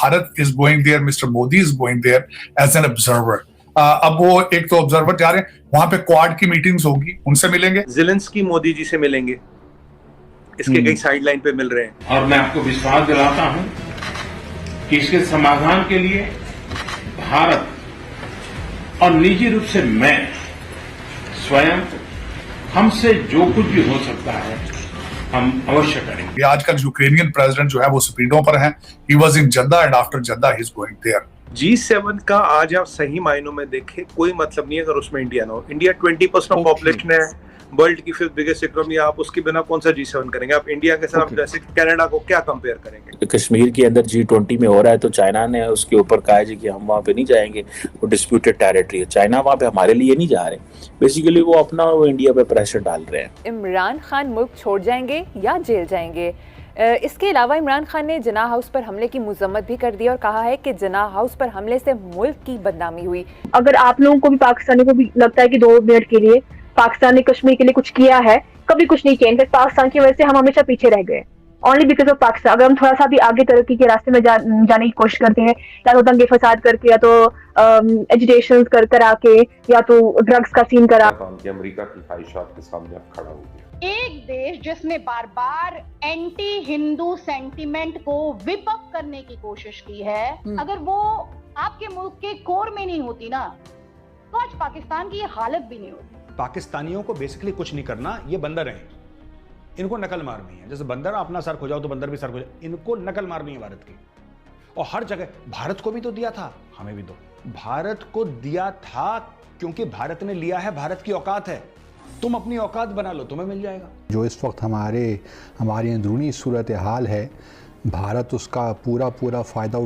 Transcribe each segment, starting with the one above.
Bharat is going there, mister Modi is going there as an observer. अब वो एक तो ऑब्जर्वर जा रहे हैं, वहां पे क्वाड की मीटिंग्स होगी, उनसे मिलेंगे, ज़ेलेंस्की मोदी जी से मिलेंगे, इसके कई साइडलाइन पे मिल रहे हैं। और मैं आपको विश्वास दिलाता हूं कि इसके समाधान के लिए भारत और निजी रूप से मैं स्वयं, हमसे जो कुछ भी हो सकता है हम अवश्य करेंगे। आजकल यूक्रेनियन प्रेसिडेंट जो है वो स्पीडों पर हैं। He was in Jeddah and after Jeddah he is going there. G7 का आज आप सही मायनों में देखें कोई मतलब नहीं है अगर उसमें इंडिया ना हो। इंडिया 20% ऑफ पॉपुलेशन है, वर्ल्ड की 5th बिगेस्ट इकोनॉमी, आप उसके बिना कौन सा G7 करेंगे? आप इंडिया के साथ जैसे कनाडा को क्या कंपेयर करेंगे? कश्मीर के अंदर G20 में हो रहा है तो चाइना ने उसके ऊपर कहा है कि हम वहाँ पे नहीं जाएंगे, वो डिस्प्यूटेड टेरिटरी है। चाइना वहाँ पे हमारे लिए नहीं जा रहे, बेसिकली वो अपना वो इंडिया पे प्रेशर डाल रहे हैं। इमरान खान मुल्क छोड़ जाएंगे या जेल जाएंगे? इसके अलावा इमरान खान ने जिन्ना हाउस पर हमले की मजम्मत भी कर दी और कहा है कि जिन्ना हाउस पर हमले से मुल्क की बदनामी हुई। अगर आप लोगों को भी, पाकिस्तानी को भी लगता है कि 2 मिनट के लिए पाकिस्तान ने कश्मीर के लिए कुछ किया है, कभी कुछ नहीं किया। इनफैक्ट पाकिस्तान की वजह से हम हमेशा पीछे रह गए, ओनली बिकॉज ऑफ पाकिस्तान। अगर हम थोड़ा सा भी आगे तरक्की के रास्ते में जाने की कोशिश करते हैं, या तो दंगे फसाद करके, या तो एजुटेशन कर आके, या तो ड्रग्स का सीन करा, अमेरिका की ख्वाहिशात के सामने अब खड़ा हो गया। एक देश जिसने बार बार एंटी हिंदू सेंटिमेंट को विप अप करने की कोशिश की है, अगर वो आपके मुल्क के कोर में नहीं होती ना, तो आज पाकिस्तान की ये हालत भी नहीं होती। पाकिस्तानियों को बेसिकली कुछ नहीं करना, ये बंदर हैं, इनको नकल मारनी है। जैसे बंदर अपना सर खो जाओ तो बंदर भी सर खो जाओ, इनको नकल मारनी है भारत की। और हर जगह भारत को भी तो दिया था, हमें भी दो। भारत को दिया था क्योंकि भारत ने लिया है, भारत की औकात है। तुम अपनी औकात बना लो, तुम्हें मिल जाएगा। जो इस वक्त हमारी अंदरूनी सूरत हाल है, भारत उसका पूरा फ़ायदा।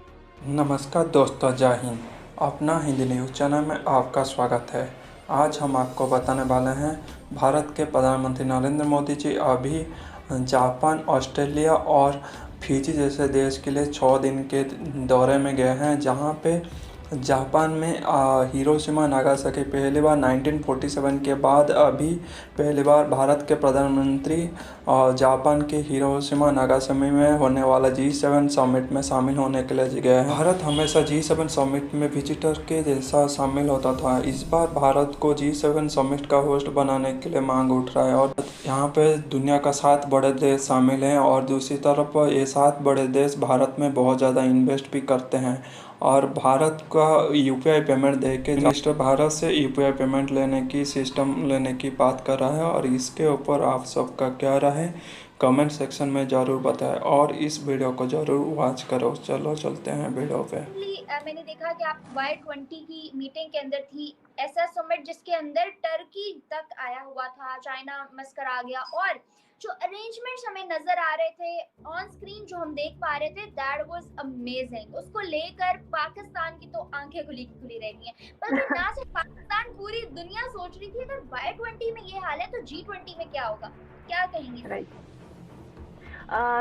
नमस्कार दोस्तों, जय हिंद। अपना हिंदी न्यूज़ चैनल में आपका स्वागत है। आज हम आपको बताने वाले हैं भारत के प्रधानमंत्री नरेंद्र मोदी जी अभी जापान, ऑस्ट्रेलिया और फिजी जैसे देश के लिए 6 दिन के दौरे में गए हैं, जहां पे जापान में हिरोशिमा नागासाकी पहली बार 1947 के बाद अभी पहली बार भारत के प्रधानमंत्री जापान के हिरोशिमा नागासाकी में होने वाला G7 समिट में शामिल होने के लिए गए हैं। भारत हमेशा G7 समिट में विजिटर के जैसा शामिल होता था। इस बार भारत को G7 समिट का होस्ट बनाने के लिए मांग उठ रहा है और यहाँ पे दुनिया का 7 बड़े देश शामिल हैं और दूसरी तरफ ये 7 बड़े देश भारत में बहुत ज़्यादा इन्वेस्ट भी करते हैं। और भारत का UPI पेमेंट दे के मिनिस्टर भारत से UPI पेमेंट लेने की सिस्टम लेने की बात कर रहा है। और इसके ऊपर आप सबका क्या राय है कमेंट सेक्शन में ज़रूर बताएं और इस वीडियो को ज़रूर वॉच करो। चलो चलते हैं वीडियो पे। मैंने देखा कि आप Y20 की मीटिंग के अंदर थी, ऐसा समिट जिसके अंदर टर्की तक आया हुआ था, चाइना मस्कर आ गया और जो अरेंजमेंट्स हमें नजर आ रहे थे ऑन स्क्रीन, जो हम देख पा रहे थे, दैट वाज अमेजिंग। उसको लेकर पाकिस्तान की तो आंखें खुली रह गई हैं। बल्कि ना सिर्फ पाकिस्तान, पूरी दुनिया सोच रही थी अगर Y20 में ये हाल है तो G20 में क्या होगा, क्या कहेंगे?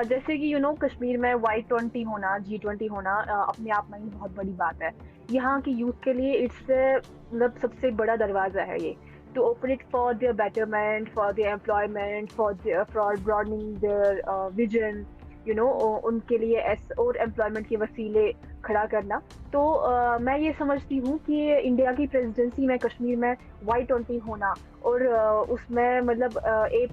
जैसे कि कश्मीर में Y20 होना, G20 होना अपने आप में ही बहुत बड़ी बात है। यहाँ की यूथ के लिए इट्स मतलब सबसे बड़ा दरवाज़ा है ये, to open it for their betterment, for their employment, for broadening their vision, उनके लिए और एम्प्लॉयमेंट के वसीले खड़ा करना। तो मैं ये समझती हूँ कि इंडिया की प्रेसिडेंसी में कश्मीर में Y20 होना और उसमें मतलब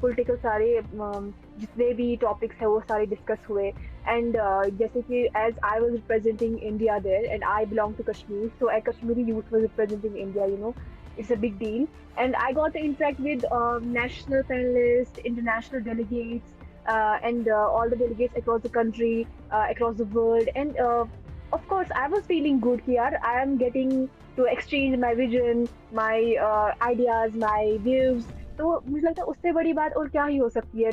पॉलिटिकल सारे जितने भी टॉपिक्स है वो सारे डिस्कस हुए। एंड जैसे कि as I was representing India there and I belong to Kashmir, so a Kashmiri youth was representing India, it's a big deal, and I got to interact with national panelists, international delegates, and all the delegates across the country, across the world, and of course I was feeling good here. I am getting to exchange my vision, my ideas, my views. तो मुझे लगता है उससे बड़ी बात और क्या ही हो सकती है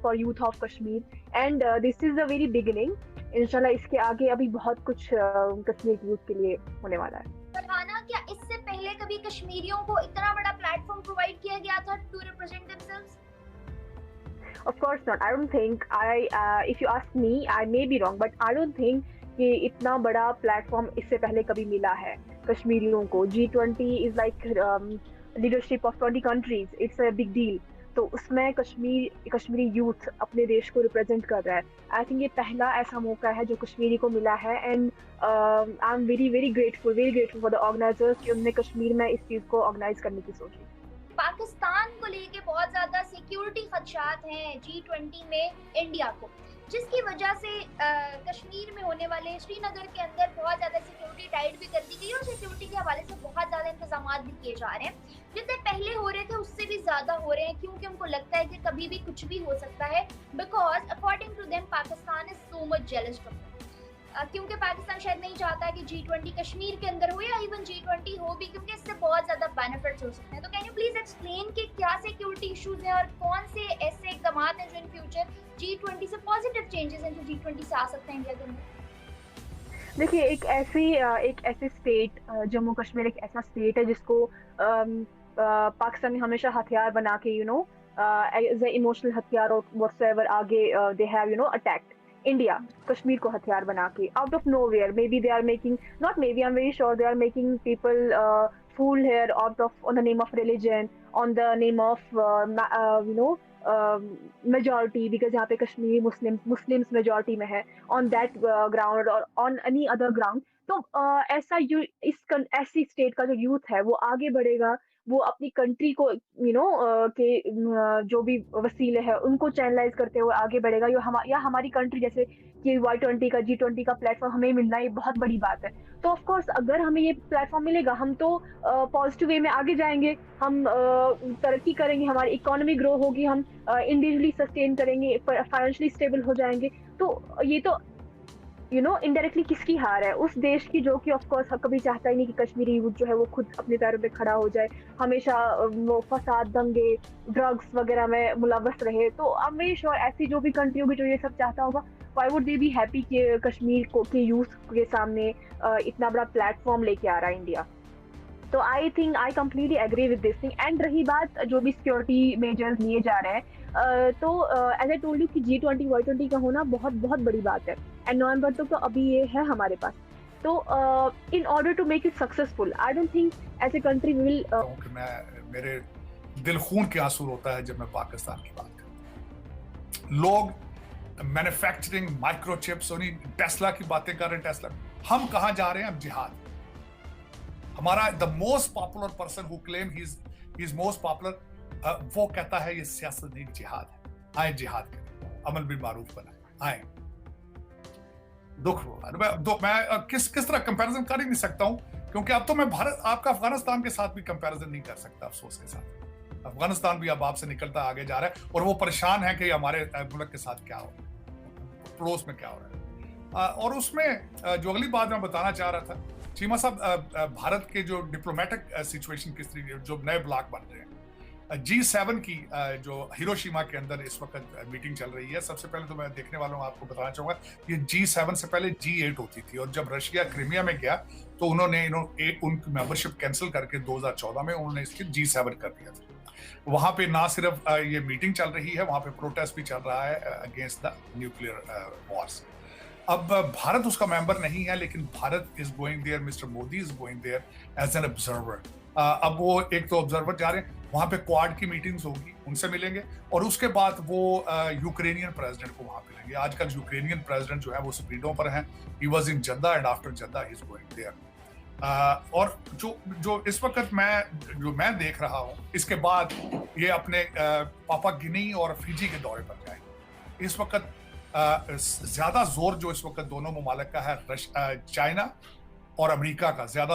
for youth of Kashmir, and this is the very beginning. इंशाल्लाह इसके आगे अभी बहुत कुछ कश्मीर की यूथ के लिए होने वाला है। फरहाना, क्या इससे पहले कभी कश्मीरियों को इतना बड़ा प्लेटफॉर्म प्रोवाइड किया गया था to represent themselves? Of course not. I don't think. If you ask me, I may be wrong, but I don't think कि इतना बड़ा प्लेटफॉर्म इससे पहले कभी मिला है कश्मीरियों को। G20 is like leadership of 20 countries. It's a big deal. तो उसमें कश्मीरी यूथ अपने देश को रिप्रेजेंट कर रहा है। आई थिंक ये पहला ऐसा मौका है जो कश्मीरी को मिला है, and I am very very grateful for the organisers कि उन्होंने कश्मीर में इस चीज़ को ऑर्गेनाइज करने की सोची। पाकिस्तान को लेके बहुत ज्यादा सिक्योरिटी खदशात हैं G20 में इंडिया को, जिसकी वजह से कश्मीर में होने वाले श्रीनगर के अंदर बहुत ज्यादा सिक्योरिटी टाइट भी कर दी गई और सिक्योरिटी के हवाले से बहुत ज्यादा इंतजाम भी किए जा रहे हैं। जितने पहले हो रहे थे उससे भी ज्यादा हो रहे हैं, क्योंकि उनको लगता है कि कभी भी कुछ भी हो सकता है, because according to them Pakistan is so much jealous from them. क्योंकि पाकिस्तान शायद नहीं चाहता कि G20 कश्मीर के अंदर हो या इवन G20 हो भी, क्योंकि इससे बहुत ज्यादा बेनिफिट्स हो सकते हैं। तो कैन यू प्लीज एक्सप्लेन कि क्या सिक्योरिटी इश्यूज हैं और कौन से ऐसे इकदाम हैं जो इन फ्यूचर G20 से पॉजिटिव चेंजेस हैं जो G20 से आ सकते हैं इंडिया के अंदर? देखिए, एक ऐसी स्टेट, जम्मू कश्मीर एक ऐसा स्टेट है जिसको पाकिस्तान ने हमेशा हथियार बना के एज ए इमोशनल हथियार और व्हाटसएवर आगे they have attacked India, Kashmir को हथियार बना के out of nowhere. Maybe they are making, not maybe, I'm very sure they are making people fool here on the name of religion, on the name of majority, because यहाँ पे Kashmiri Muslims majority में है, on that ground or on any other ground. तो ऐसी state का जो youth है वो आगे बढ़ेगा, वो अपनी कंट्री को के जो भी वसीले हैं उनको चैनलाइज करते हुए आगे बढ़ेगा। या हमारी कंट्री जैसे कि Y20 का G20 का प्लेटफॉर्म हमें मिलना ये बहुत बड़ी बात है। तो ऑफ कोर्स अगर हमें ये प्लेटफॉर्म मिलेगा हम तो पॉजिटिव वे में आगे जाएंगे, हम तरक्की करेंगे, हमारी इकोनॉमी ग्रो होगी, हम इंडिविजुअली सस्टेन करेंगे, फाइनेंशियली स्टेबल हो जाएंगे। तो ये तो इनडायरेक्टली किसकी हार है? उस देश की जो कि ऑफ कोर्स कभी चाहता ही नहीं कि कश्मीरी यूथ जो है वो खुद अपने पैरों पे खड़ा हो जाए, हमेशा वो फसाद, दंगे, ड्रग्स वगैरह में मुलव्वस रहे। तो आई एम वेरी श्योर ऐसी जो भी कंट्री होगी जो ये सब चाहता होगा, why would they be happy कि कश्मीर के यूथ के सामने इतना बड़ा प्लेटफॉर्म लेके आ रहा है इंडिया। तो I think I completely agree with this thing. And रही बात जो भी सिक्योरिटी मेजर्स लिए जा रहे हैं, तो एज आई टोल्ड यू कि G20 Y20 का होना बहुत बहुत बड़ी बात है, एंड नवंबर तक तो अभी ये है हमारे पास। तो in order to make it successful, I don't think as a country we will. मेरे दिल खून के आंसू होता है जब मैं पाकिस्तान की बात करता हूँ। लोग मैन्युफैक्चरिंग, माइक्रोचिप्स, टेस्ला की बातें कर रहे हैं। टेस्ला, हम कहाँ जा रहे हैं? अब जिहाद। हमारा the most popular person who claim he is most popular, वो कहता है ये सियासत नहीं, जिहाद है। आए जिहाद करें, अमल बिल मारूफ बनाए, आए। दुख मैं किस तरह कंपैरिजन कर ही नहीं सकता हूं, क्योंकि अब तो मैं आपका अफगानिस्तान के साथ भी कंपैरिजन नहीं कर सकता, अफसोस के साथ। अफगानिस्तान भी अब आपसे निकलता आगे जा रहा है और वो परेशान है कि हमारे मुल्क के साथ क्या हो रहा है, पड़ोस में क्या हो रहा है। और उसमें जो अगली बात मैं बताना चाह रहा था, चीमा साहब, भारत के जो डिप्लोमेटिक सिचुएशन किस तरीके, जो नए ब्लॉक बन रहे हैं, G7 की जो हिरोशिमा के अंदर इस वक्त मीटिंग चल रही है। सबसे पहले तो मैं देखने वालों को आपको बताना चाहूंगा, ये G7 से पहले G8 होती थी, और जब रशिया क्रीमिया में गया तो उन्होंने उनकी मेंबरशिप कैंसिल करके 2014 में उन्होंने इसकी G7 कर दिया था। वहां पे ना सिर्फ ये मीटिंग चल रही है, वहां पे प्रोटेस्ट भी चल रहा है अगेंस्ट द न्यूक्लियर वॉर्स। अब भारत उसका मेंबर नहीं है, लेकिन Bharat is going there, mister Modi is going there as an observer. अब वो एक तो ऑब्जर्वर जा रहे हैं, वहां पे क्वाड की मीटिंग्स होगी, उनसे मिलेंगे, और उसके बाद वो यूक्रेनियन प्रेसिडेंट को वहां मिलेंगे। आजकल यूक्रेनियन प्रेसिडेंट जो है वो स्पीडों पर हैं। He was in Jeddah and after Jeddah he is going there. और जो इस वक्त मैं देख रहा हूं, इसके बाद ये अपने पापा गिनी और फिजी के दौरे पर जाएंगे। इस वक्त ज्यादा जोर जो इस वक्त दोनों ममालिक का है, चाइना और अमेरिका का ज्यादा